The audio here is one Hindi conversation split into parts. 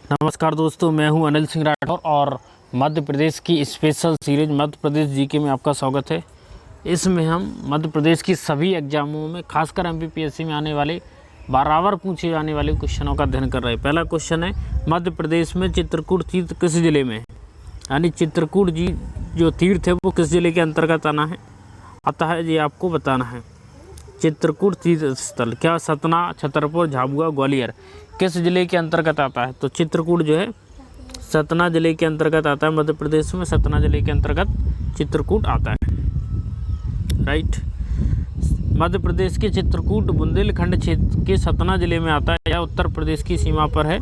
नमस्कार दोस्तों, मैं हूं अनिल सिंह राठौर और मध्य प्रदेश की special series Madhya Pradesh GK में आपका स्वागत है। इसमें हम मध्य प्रदेश की सभी एग्जामों में खासकर एमपीपीएससी में आने वाले बराबर पूछे जाने वाले क्वेश्चनों का अध्ययन कर रहे हैं। पहला क्वेश्चन है, मध्य प्रदेश में चित्रकूट तीर्थ किस जिले में है? यानी चित्रकूट जी जो तीर्थ है वो किस जिले के अंतर्गत आता है ये आपको बताना है। चित्रकूट तीर्थ स्थल क्या सतना, छतरपुर, झाबुआ, ग्वालियर किस जिले के अंतर्गत आता है? तो चित्रकूट जो है सतना जिले के अंतर्गत आता है। मध्य प्रदेश में सतना जिले के अंतर्गत चित्रकूट आता है। राइट। मध्य प्रदेश के चित्रकूट बुंदेलखंड क्षेत्र के सतना जिले में आता है। यह उत्तर प्रदेश की सीमा पर है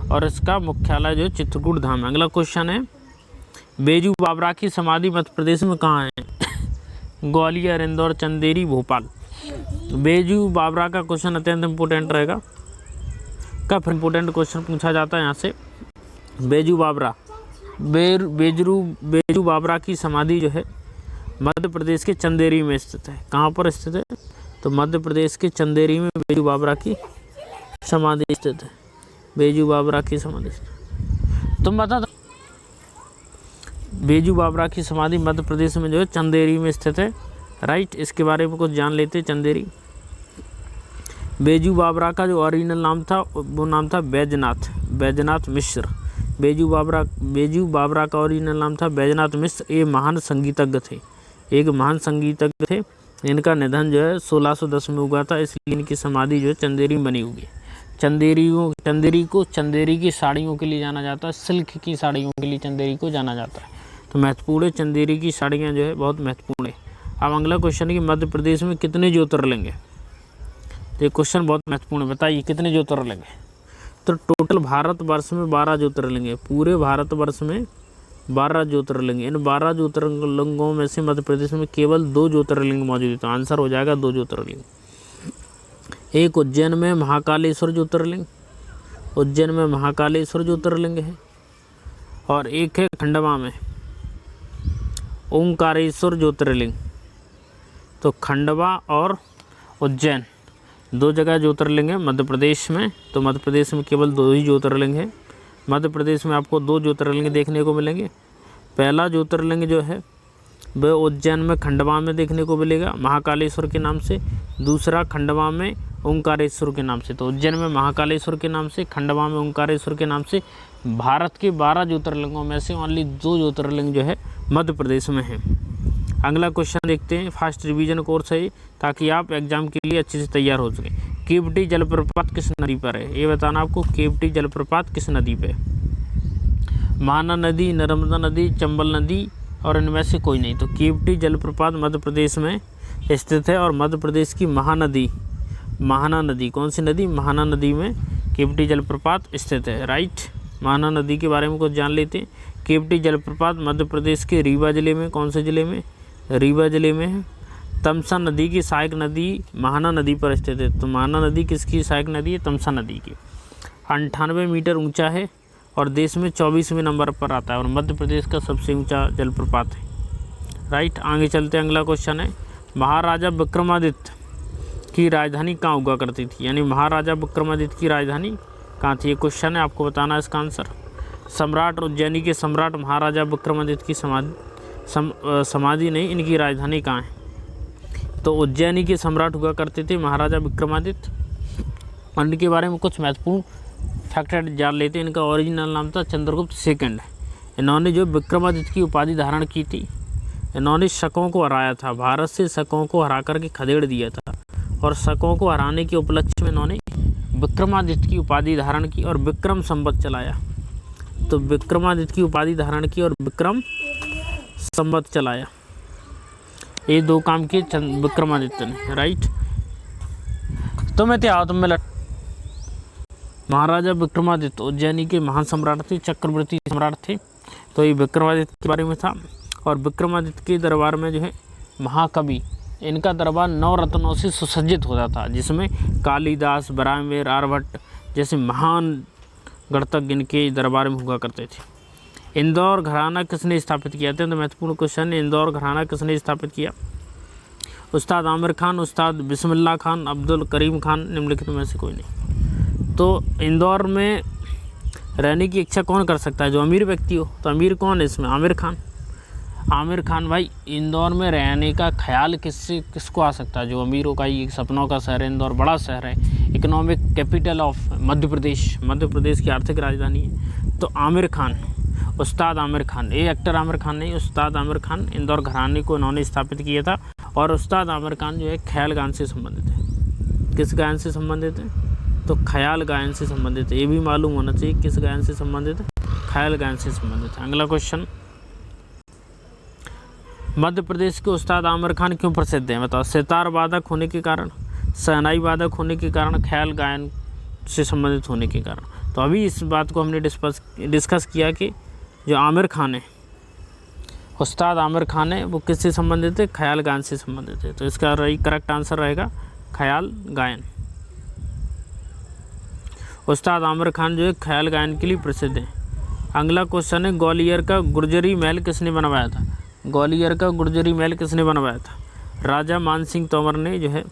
और इसका मुख्यालय जो चित्रकूट धाम है। अगला क्वेश्चन है, बेजू बावरा की समाधि मध्य प्रदेश में कहाँ है? ग्वालियर, इंदौर, चंदेरी, भोपाल। बेजू बावरा का क्वेश्चन अत्यंत इंपॉर्टेंट रहेगा। काफ़ी इंपॉर्टेंट क्वेश्चन पूछा जाता है यहाँ से। बेजू बावरा की समाधि जो है मध्य प्रदेश के चंदेरी में स्थित है। कहाँ पर स्थित है? तो मध्य प्रदेश के चंदेरी में बेजू बावरा की समाधि स्थित है। बेजू बावरा की समाधि तुम बता दो। बेजू बावरा की समाधि मध्य प्रदेश में जो है चंदेरी में स्थित है। राइट। इसके बारे में कुछ जान लेते। चंदेरी, बेजू बावरा का जो ओरिजिनल नाम था वो नाम था बैजनाथ मिश्र। बेजू बावरा का ओरिजिनल नाम था बैजनाथ मिश्र। ये महान संगीतज्ञ थे, एक महान संगीतज्ञ थे। इनका निधन जो है 1610 में हुआ था, इसलिए इनकी समाधि जो है चंदेरी में बनी हुई है। चंदेरी की साड़ियों के लिए जाना जाता है, सिल्क की साड़ियों के लिए चंदेरी को जाना जाता है। तो महत्वपूर्ण है, चंदेरी की साड़ियाँ जो है बहुत महत्वपूर्ण है। अब अगला क्वेश्चन है कि मध्य प्रदेश में कितने ज्योतिर्लिंग है? तो ये क्वेश्चन बहुत महत्वपूर्ण है, बताइए कितने ज्योतिर्लिंग है? तो टोटल भारतवर्ष में 12 ज्योतिर्लिंग है। पूरे भारतवर्ष में 12 ज्योतिर्लिंग। इन 12 ज्योतिर्लिंगों में से मध्य प्रदेश में केवल 2 ज्योतिर्लिंग मौजूद है। तो आंसर हो जाएगा 2 ज्योतिर्लिंग। एक उज्जैन में महाकालेश्वर ज्योतिर्लिंग, है और एक है खंडवा में ओंकारेश्वर ज्योतिर्लिंग। तो खंडवा और उज्जैन 2 जगह ज्योतिर्लिंग है मध्य प्रदेश में। तो मध्य प्रदेश में केवल 2 ही ज्योतिर्लिंग है। मध्य प्रदेश में आपको 2 ज्योतिर्लिंग देखने को मिलेंगे। पहला ज्योतिर्लिंग जो है वह उज्जैन में खंडवा में देखने को मिलेगा महाकालेश्वर के नाम से। दूसरा खंडवा में ओंकारेश्वर के नाम से। तो उज्जैन में महाकालेश्वर के नाम से, खंडवा में ओंकारेश्वर के नाम से। भारत के 12 ज्योतिर्लिंगों में से ओनली 2 ज्योतिर्लिंग जो है मध्य प्रदेश में है। अगला क्वेश्चन देखते हैं। फास्ट रिवीजन कोर्स है ताकि आप एग्जाम के लिए अच्छे से तैयार हो सकें। केवटी जलप्रपात किस नदी पर है? ये बताना आपको, केवटी जलप्रपात किस नदी पे? महाना नदी, नर्मदा नदी, चंबल नदी और इनमें से कोई नहीं। तो केवटी जलप्रपात मध्य प्रदेश में स्थित है और मध्य प्रदेश की महाना नदी कौन सी नदी? महाना नदी में केवटी जलप्रपात स्थित है। राइट। महाना नदी के बारे में कुछ जान लेते हैं। केवटी जलप्रपात मध्य प्रदेश के रीवा जिले में, कौन से जिले में? रीवा जिले में है। तमसा नदी की सहायक नदी महाना नदी पर स्थित है। तो महाना नदी किसकी सहायक नदी है? तमसा नदी की। 98 मीटर ऊंचा है और देश में 24वें नंबर पर आता है और मध्य प्रदेश का सबसे ऊंचा जलप्रपात है। राइट। आगे चलते हैं। अगला क्वेश्चन है, महाराजा विक्रमादित्य की राजधानी कहाँ हुआ करती थी? यानी महाराजा विक्रमादित्य की राजधानी कहाँ थी? ये क्वेश्चन है, आपको बताना है इसका आंसर। सम्राट उज्जैनी के सम्राट महाराजा विक्रमादित्य की समाधि नहीं, इनकी राजधानी कहाँ है? तो उज्जैनी के सम्राट हुआ करते थे महाराजा विक्रमादित्य। इनके बारे में कुछ महत्वपूर्ण फैक्ट जान लेते हैं। इनका ओरिजिनल नाम था चंद्रगुप्त सेकंड। इन्होंने जो विक्रमादित्य की उपाधि धारण की थी, इन्होंने शकों को हराया था। भारत से शकों को हरा करके खदेड़ दिया था और शकों को हराने के उपलक्ष्य में इन्होंने विक्रमादित्य की उपाधि धारण की और विक्रम संवत चलाया। तो विक्रमादित्य की उपाधि धारण की और विक्रम संवत चलाया, ये 2 काम किए विक्रमादित्य ने। राइट। तो मैं महाराजा विक्रमादित्य उज्जैनी के महान सम्राट थे, चक्रवर्ती सम्राट थे। तो ये विक्रमादित्य के बारे में था। और विक्रमादित्य के दरबार में जो है महाकवि, इनका दरबार 9 रत्नों से सुसज्जित होता था, जिसमें कालिदास, बराहमिर, आर्यभट्ट जैसे महान गणतज्ञ इनके दरबार में हुआ करते थे। इंदौर घराना किसने स्थापित किया था? तो महत्वपूर्ण क्वेश्चन है, इंदौर घराना किसने स्थापित किया? उस्ताद आमिर खान, उस्ताद बिस्मिल्लाह खान, अब्दुल करीम खान, निम्नलिखित में से कोई नहीं। तो इंदौर में रहने की इच्छा कौन कर सकता है? जो अमीर व्यक्ति हो। तो अमीर कौन है इसमें? आमिर खान। आमिर खान भाई, इंदौर में रहने का ख्याल किसको आ सकता है? जो अमीरों का ही सपनों का शहर है इंदौर, बड़ा शहर है, economic capital of Madhya Pradesh, Madhya Pradesh की आर्थिक राजधानी है। तो आमिर खान, उस्ताद आमिर खान, ये एक्टर आमिर खान नहीं, उस्ताद आमिर खान इंदौर घराने को इन्होंने स्थापित किया था। और उस्ताद आमिर खान जो है ख्याल गान से संबंधित है। किस गायन से संबंधित है? तो ख्याल गायन से संबंधित है। ये भी मालूम होना चाहिए किस गायन से संबंधित है? ख्याल गायन से संबंधित है। अगला क्वेश्चन, मध्य प्रदेश के उस्ताद आमिर खान क्यों प्रसिद्ध हैं? बताओ। सितार वादक होने के कारण, शहनाई वादक होने के कारण, ख्याल गायन से संबंधित होने के कारण। तो अभी इस बात को हमने डिस्कस किया कि जो आमिर खान है, उस्ताद आमिर खान है, वो किससे संबंधित है? ख्याल गायन से संबंधित है। तो इसका करेक्ट आंसर रहेगा ख्याल गायन। उस्ताद आमिर खान जो है ख्याल गायन के लिए प्रसिद्ध है। अगला क्वेश्चन है, ग्वालियर का गुर्जरी महल किसने बनवाया था? ग्वालियर का गुर्जरी महल किसने बनवाया था? राजा मानसिंह तोमर ने जो है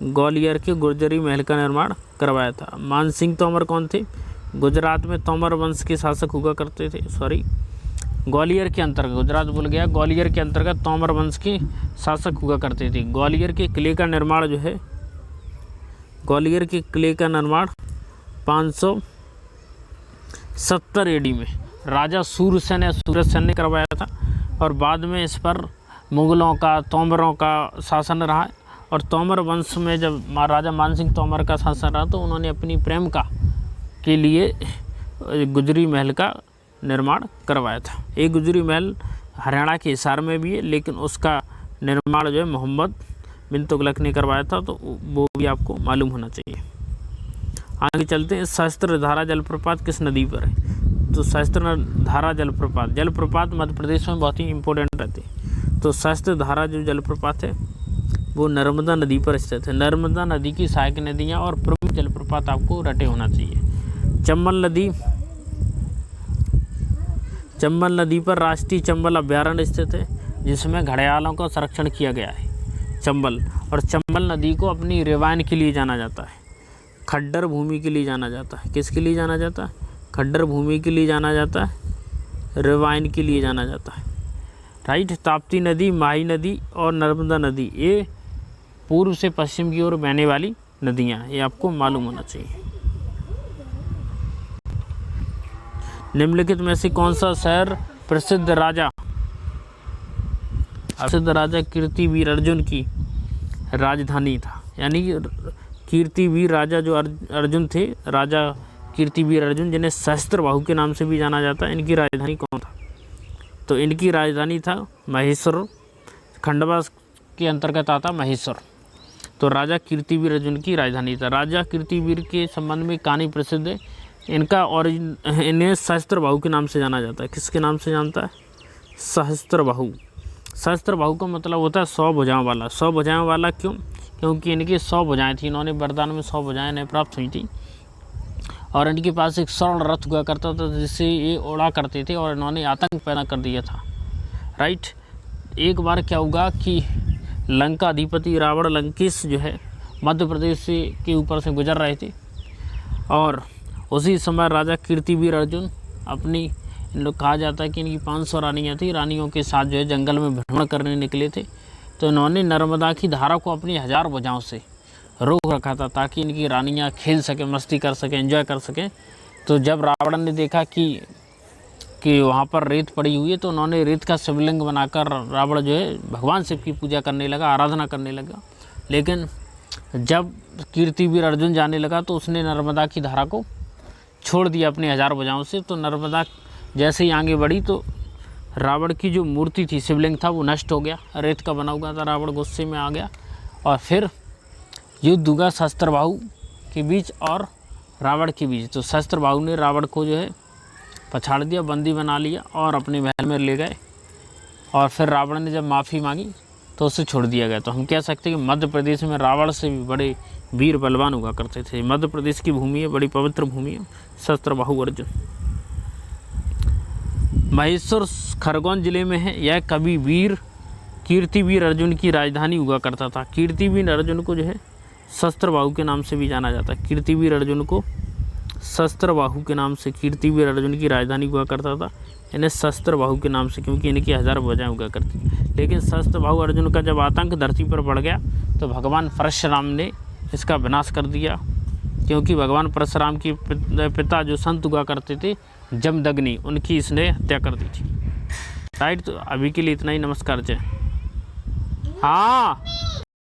ग्वालियर के गुर्जरी महल का निर्माण करवाया था। मानसिंह तोमर कौन थे? गुजरात में तोमर वंश के शासक हुआ करते थे। सॉरी, ग्वालियर के अंतर्गत, गुजरात भूल गया, ग्वालियर के अंतर्गत तोमर वंश के शासक हुआ करते थे। ग्वालियर के किले का निर्माण जो है, ग्वालियर के किले का निर्माण 570 AD में राजा सूरसेन या सूरजसेन ने करवाया था। और बाद में इस पर मुग़लों का, तोमरों का शासन रहा। और तोमर वंश में जब राजा मानसिंह तोमर का शासन रहा तो उन्होंने अपनी प्रेम का के लिए गुजरी महल का निर्माण करवाया था। एक गुजरी महल हरियाणा के हिसार में भी है, लेकिन उसका निर्माण जो है मोहम्मद बिन तुगलक ने करवाया था। तो वो भी आपको मालूम होना चाहिए। आगे चलते हैं, सहस्त्रधारा जलप्रपात किस नदी पर है? तो सहस्त्रधारा जलप्रपात मध्य प्रदेश में बहुत ही इंपॉर्टेंट रहते हैं। तो सहस्त्रधारा जो जलप्रपात है वो नर्मदा नदी पर स्थित है। नर्मदा नदी की सहायक नदियाँ और प्रमुख जलप्रपात आपको रटे होना चाहिए। चंबल नदी पर राष्ट्रीय चंबल अभ्यारण्य स्थित है, जिसमें घड़ियालों का संरक्षण किया गया है। चंबल, और चंबल नदी को अपनी रेवाइन के लिए जाना जाता है, खड्डर भूमि के लिए जाना जाता है। किसके लिए जाना जाता है? खड्डर भूमि के लिए जाना जाता है, रेवाइन के लिए जाना जाता है। राइट। ताप्ती नदी, माही नदी और नर्मदा नदी, ये पूर्व से पश्चिम की ओर बहने वाली नदियाँ, ये आपको मालूम होना चाहिए। निम्नलिखित में से कौन सा शहर प्रसिद्ध राजा कीर्तिवीर अर्जुन की राजधानी था? यानी कीर्तिवीर राजा जो अर्जुन थे, राजा कीर्तिवीर अर्जुन, जिन्हें सहस्त्रबाहु के नाम से भी जाना जाता है, इनकी राजधानी कौन था? तो इनकी राजधानी था महेश्वर। खंडवा के अंतर्गत आता महेश्वर। तो राजा कीर्तिवीर अर्जुन की राजधानी था। राजा कीर्तिवीर के संबंध में कहानी प्रसिद्ध है। इन्हें सहस्त्रबाहु के नाम से जाना जाता है। किसके नाम से जानता है? सहस्त्रबाहु। सहस्त्रबाहु का मतलब होता है 100 भुजाओं वाला। 100 भुजाओं वाला क्यों? क्योंकि इनकी 100 भुजाएँ थी। इन्होंने वरदान में 100 भुजाएँ इन्हें प्राप्त हुई थी। और इनके पास एक स्वर्ण रथ हुआ करता था, जिससे ये उड़ा करते थे, और इन्होंने आतंक पैदा कर दिया था। राइट। एक बार क्या हुआ कि लंका अधिपति रावण, लंकेश जो है, मध्य प्रदेश के ऊपर से गुजर रहे थे। और उसी समय राजा कीर्तिवीर अर्जुन अपनी, इन लोग कहा जाता है कि इनकी 500 रानियाँ थी, रानियों के साथ जो है जंगल में भ्रमण करने निकले थे। तो इन्होंने नर्मदा की धारा को अपनी 1000 भुजाओं से रोक रखा था, ताकि इनकी रानियाँ खेल सकें, मस्ती कर सकें, एंजॉय कर सकें। तो जब रावण ने देखा कि वहाँ पर रेत पड़ी हुई है, तो उन्होंने रेत का शिवलिंग बनाकर रावण जो है भगवान शिव की पूजा करने लगा, आराधना करने लगा। लेकिन जब कीर्तिवीर अर्जुन जाने लगा तो उसने नर्मदा की धारा को छोड़ दिया अपनी 1000 भुजाओं से। तो नर्मदा जैसे ही आगे बढ़ी तो रावण की जो मूर्ति थी, शिवलिंग था, वो नष्ट हो गया। रेत का बना हुआ था। रावण गुस्से में आ गया और फिर युद्ध हुआ सहस्त्रबाहु के बीच और रावण के बीच। तो सहस्त्रबाहु ने रावण को जो है पछाड़ दिया, बंदी बना लिया और अपने महल में ले गए। और फिर रावण ने जब माफ़ी मांगी तो उसे छोड़ दिया गया। तो हम कह सकते हैं कि मध्य प्रदेश में रावण से भी बड़े वीर बलवान हुआ करते थे। मध्य प्रदेश की भूमि है, बड़ी पवित्र भूमि है, सहस्त्रबाहु अर्जुन। महेश्वर खरगोन जिले में है। यह कवि वीर कीर्तिवीर अर्जुन की राजधानी हुआ करता था। कीर्तिवीर अर्जुन को जो है सहस्त्रबाहु के नाम से भी जाना जाता है। कीर्तिवीर अर्जुन को शस्त्रबाहु के नाम से कीर्तिवीर अर्जुन की राजधानी हुआ करता था। इन्हें शस्त्रबाहु के नाम से, क्योंकि इनकी 1000 भुजाएं हुआ करती। लेकिन शस्त्रबाहु अर्जुन का जब आतंक धरती पर बढ़ गया तो भगवान परशुराम ने इसका विनाश कर दिया, क्योंकि भगवान परशुराम की पिता जो संत हुआ करते थे जमदग्नि, उनकी इसने हत्या कर दी थी। राइट, तो अभी के लिए इतना ही। नमस्कार, जय। हाँ।